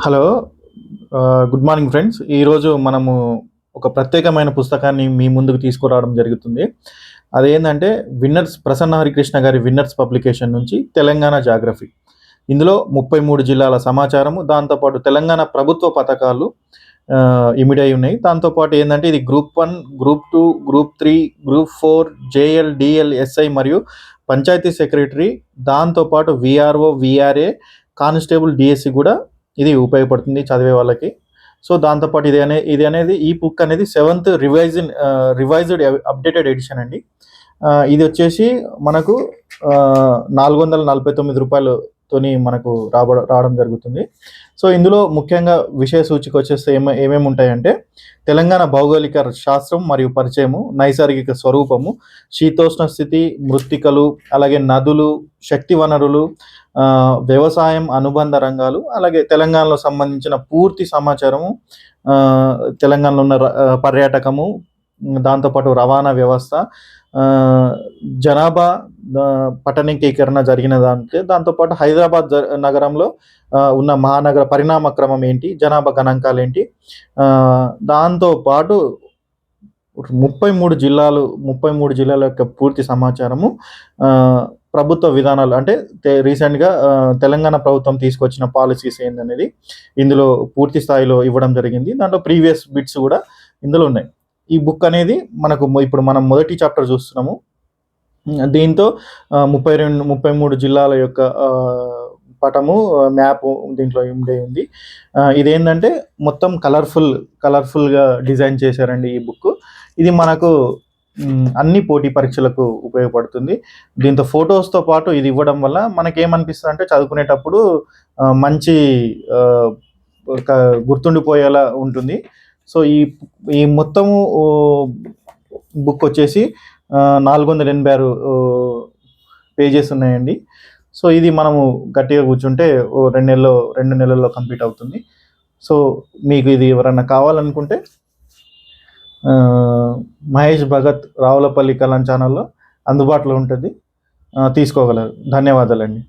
Hello. Good morning friends. ఈరోజు మనము ఒక ప్రత్యేకమైన పుస్తకాన్ని మీ ముందుకు తీసుకురావడం జరుగుతుంది. అదేంటంటే ప్రసన్న హరికృష్ణ గారి విన్నర్స్ పబ్లికేషన్ నుంచి తెలంగాణ జాగ్రఫీ. ఇందులో 33 జిల్లాల సమాచారము, దాంతోపాటు తెలంగాణ ప్రభుత్వ పథకాలు ఇమిడై ఉన్నాయి. దాంతోపాటు ఏంటంటే ఇది group 1, group 2, group 3, group 4, JL, DL, SI మరియు పంచాయతీ సెక్రటరీ, దాంతోపాటు విఆర్ఓ, విఆర్ఏ, కానిస్టేబుల్, డిఎస్సి కూడా ఇది ఉపయోగపడుతుంది చదివే వాళ్ళకి. సో దాంతోపాటు ఇది అనేది ఈ బుక్ అనేది 7th రివైజ్డ్ అప్డేటెడ్ ఎడిషన్ అండి. ఇది వచ్చేసి మనకు 449 రూపాయలతోని మనకు రావడం జరుగుతుంది. సో ఇందులో ముఖ్యంగా విషయ సూచిక వచ్చేస్తే ఏమేమి ఉంటాయంటే తెలంగాణ భౌగోళిక శాస్త్రం మరియు పరిచయము, నైసర్గిక స్వరూపము, శీతోష్ణ స్థితి, మృత్తికలు, అలాగే నదులు, శక్తి వనరులు, వ్యవసాయం, అనుబంధ రంగాలు, అలాగే తెలంగాణలో సంబంధించిన పూర్తి సమాచారము, తెలంగాణలో ఉన్న పర్యాటకము, దాంతోపాటు రవాణా వ్యవస్థ, జనాభా పట్టణీకరణ జరిగిన దాంతోపాటు హైదరాబాద్ నగరంలో ఉన్న మహానగర పరిణామ క్రమం ఏంటి, జనాభా గణాంకాలు ఏంటి, దాంతోపాటు 33 జిల్లాల యొక్క పూర్తి సమాచారము, ప్రభుత్వ విధానాలు అంటే రీసెంట్గా తెలంగాణ ప్రభుత్వం తీసుకొచ్చిన పాలసీస్ ఏందనేది ఇందులో పూర్తి స్థాయిలో ఇవ్వడం జరిగింది. దాంట్లో ప్రీవియస్ బిట్స్ కూడా ఇందులో ఉన్నాయి. ఈ బుక్ అనేది ఇప్పుడు మనం మొదటి చాప్టర్ చూస్తున్నాము. దీంతో 33 జిల్లాల యొక్క పటము, మ్యాప్ దీంట్లో ఉండే ఉంది. ఇదేంటంటే మొత్తం కలర్ఫుల్గా డిజైన్ చేశారండి ఈ బుక్. ఇది మనకు అన్ని పోటీ పరీక్షలకు ఉపయోగపడుతుంది. దీంతో ఫొటోస్తో పాటు ఇది ఇవ్వడం వల్ల మనకేమనిపిస్తుంది అంటే చదువుకునేటప్పుడు మంచి గుర్తుండిపోయేలా ఉంటుంది. సో ఈ మొత్తము బుక్ వచ్చేసి 486 పేజెస్ ఉన్నాయండి. సో ఇది మనము గట్టిగా కూర్చుంటే 2 నెలల్లో కంప్లీట్ అవుతుంది. సో మీకు ఇది ఎవరన్నా కావాలనుకుంటే మహేష్ భగత్ రావులపల్లి కళాం ఛానల్లో అందుబాటులో ఉంటుంది, తీసుకోగలరు. ధన్యవాదాలండి.